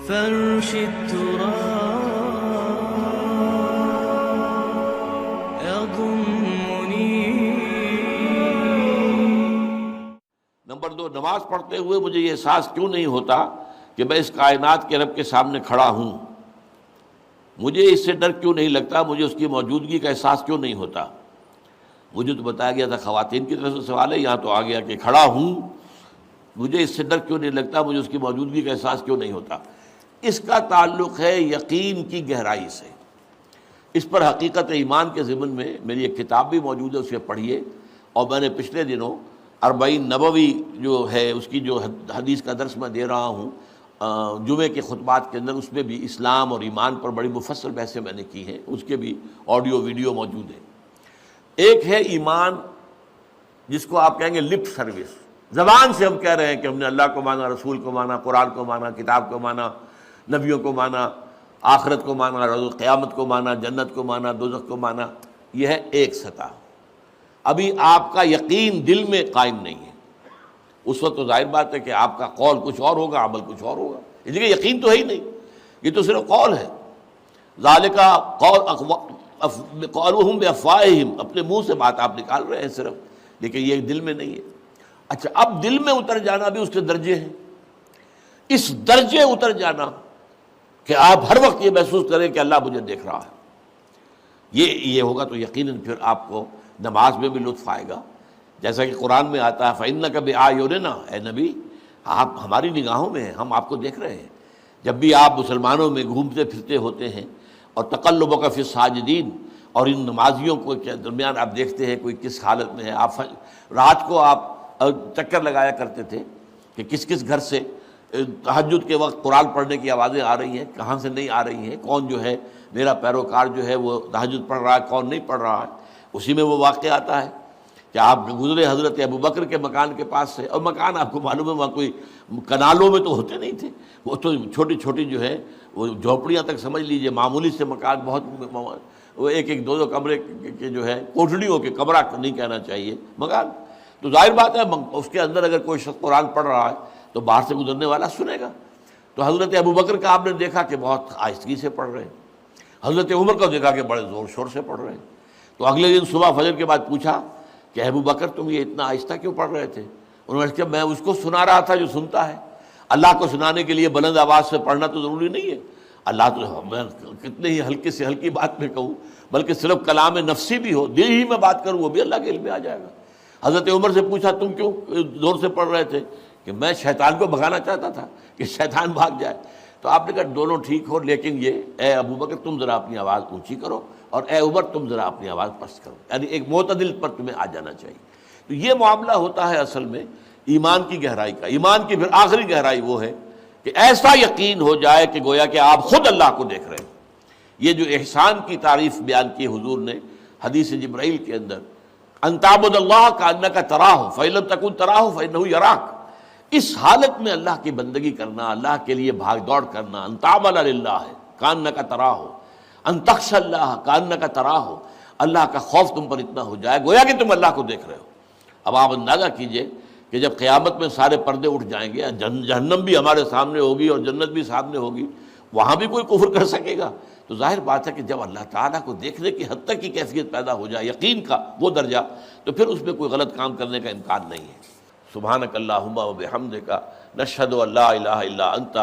فرش التراب يضمني. نمبر 2، نماز پڑھتے ہوئے مجھے یہ احساس کیوں نہیں ہوتا کہ میں اس کائنات کے رب کے سامنے کھڑا ہوں؟ مجھے اس سے ڈر کیوں نہیں لگتا؟ مجھے اس کی موجودگی کا احساس کیوں نہیں ہوتا؟ مجھے تو بتایا گیا تھا خواتین کی طرف سے سوال ہے، یہاں تو آ گیا کہ کھڑا ہوں، مجھے اس سے ڈر کیوں نہیں لگتا؟ مجھے اس کی موجودگی کا احساس کیوں نہیں ہوتا؟ اس کا تعلق ہے یقین کی گہرائی سے. اس پر حقیقت ایمان کے ضمن میں میری ایک کتاب بھی موجود ہے، اسے پڑھیے. اور میں نے پچھلے دنوں 40 نبوی جو ہے اس کی جو حدیث کا درس میں دے رہا ہوں جمعے کے خطبات کے اندر، اس میں بھی اسلام اور ایمان پر بڑی مفصل بحثیں میں نے کی ہیں، اس کے بھی آڈیو ویڈیو موجود ہیں. ایک ہے ایمان جس کو آپ کہیں گے لپ سروس، زبان سے ہم کہہ رہے ہیں کہ ہم نے اللہ کو مانا، رسول کو مانا، قرآن کو مانا، کتاب کو مانا، نبیوں کو مانا، آخرت کو مانا، روز قیامت کو مانا، جنت کو مانا، دوزخ کو مانا. یہ ہے ایک سطح. ابھی آپ کا یقین دل میں قائم نہیں ہے. اس وقت تو ظاہر بات ہے کہ آپ کا قول کچھ اور ہوگا، عمل کچھ اور ہوگا، اس لیے یقین تو ہے ہی نہیں، یہ تو صرف قول ہے. ذالک قولہم بافواہہم، اپنے منہ سے بات آپ نکال رہے ہیں صرف، لیکن یہ دل میں نہیں ہے. اچھا، اب دل میں اتر جانا بھی اس کے درجے ہیں. اس درجے اتر جانا کہ آپ ہر وقت یہ محسوس کریں کہ اللہ مجھے دیکھ رہا ہے، یہ ہوگا تو یقیناً پھر آپ کو نماز میں بھی لطف آئے گا. جیسا کہ قرآن میں آتا ہے فَإِنَّكَ بِأَعْيُنِنَا، اے نبی آپ ہماری نگاہوں میں ہیں، ہم آپ کو دیکھ رہے ہیں. جب بھی آپ مسلمانوں میں گھومتے پھرتے ہوتے ہیں اور تقلبک فی الساجدین، اور ان نمازیوں کو کے درمیان آپ دیکھتے ہیں کوئی کس حالت میں ہے. آپ رات کو آپ چکر لگایا کرتے تھے کہ کس کس گھر سے تہجد کے وقت قرآن پڑھنے کی آوازیں آ رہی ہیں، کہاں سے نہیں آ رہی ہیں، کون جو ہے میرا پیروکار جو ہے وہ تہجد پڑھ رہا ہے، کون نہیں پڑھ رہا ہے. اسی میں وہ واقعہ آتا ہے کہ آپ گزرے حضرت ابوبکر کے مکان کے پاس سے، اور مکان آپ کو معلوم ہے وہاں کوئی کنالوں میں تو ہوتے نہیں تھے، وہ تو چھوٹی چھوٹی جو ہے وہ جھوپڑیاں تک سمجھ لیجئے، معمولی سے مکان، بہت وہ ایک ایک دو دو کمرے کے جو ہے کوٹڑیوں کے، کمرہ نہیں کہنا چاہیے، مکان. تو ظاہر بات ہے اس کے اندر اگر کوئی شخص قرآن پڑھ رہا ہے تو باہر سے گزرنے والا سنے گا. تو حضرت ابوبکر کا آپ نے دیکھا کہ بہت آہستگی سے پڑھ رہے ہیں، حضرت عمر کو دیکھا کہ بڑے زور شور سے پڑھ رہے ہیں. تو اگلے دن صبح فجر کے بعد پوچھا کہ ابوبکر تم یہ اتنا آہستہ کیوں پڑھ رہے تھے؟ انہوں نے کہا میں اس کو سنا رہا تھا جو سنتا ہے. اللہ کو سنانے کے لیے بلند آواز سے پڑھنا تو ضروری نہیں ہے. اللہ تو میں کتنے ہی ہلکے سے ہلکی بات میں کہوں، بلکہ صرف کلام نفسی بھی ہو، دل ہی میں بات کروں، وہ بھی اللہ کے علم میں آ جائے گا. حضرت عمر سے پوچھا تم کیوں زور سے پڑھ رہے تھے؟ کہ میں شیطان کو بھگانا چاہتا تھا کہ شیطان بھاگ جائے. تو آپ نے کہا دونوں ٹھیک ہو، لیکن یہ اے ابوبکر تم ذرا اپنی آواز اونچی کرو، اور اے عمر تم ذرا اپنی آواز پست کرو، یعنی ایک معتدل پر تمہیں آ جانا چاہیے. تو یہ معاملہ ہوتا ہے اصل میں ایمان کی گہرائی کا. ایمان کی پھر آخری گہرائی وہ ہے کہ ایسا یقین ہو جائے کہ گویا کہ آپ خود اللہ کو دیکھ رہے ہیں. یہ جو احسان کی تعریف بیان کی حضور نے حدیث جبرائیل کے اندر، ان تعبد اللہ کانک تراہ فإن لم تکن تراہ فإنہ یراک، اس حالت میں اللہ کی بندگی کرنا، اللہ کے لیے بھاگ دوڑ کرنا. ان تعمل للہ کانک تراہ، ان تخشى اللہ کانک تراہ، اللہ کا خوف تم پر اتنا ہو جائے گویا کہ تم اللہ کو دیکھ رہے ہو. اب آپ اندازہ کیجئے کہ جب قیامت میں سارے پردے اٹھ جائیں گے، جہنم بھی ہمارے سامنے ہوگی اور جنت بھی سامنے ہوگی، وہاں بھی کوئی کفر کر سکے گا؟ تو ظاہر بات ہے کہ جب اللہ تعالیٰ کو دیکھنے کی حد تک کی کیفیت پیدا ہو جائے، یقین کا وہ درجہ، تو پھر اس میں کوئی غلط کام کرنے کا امکان نہیں ہے. سبحانک اللہم و بحمدک نشہد ان لا الہ الا انت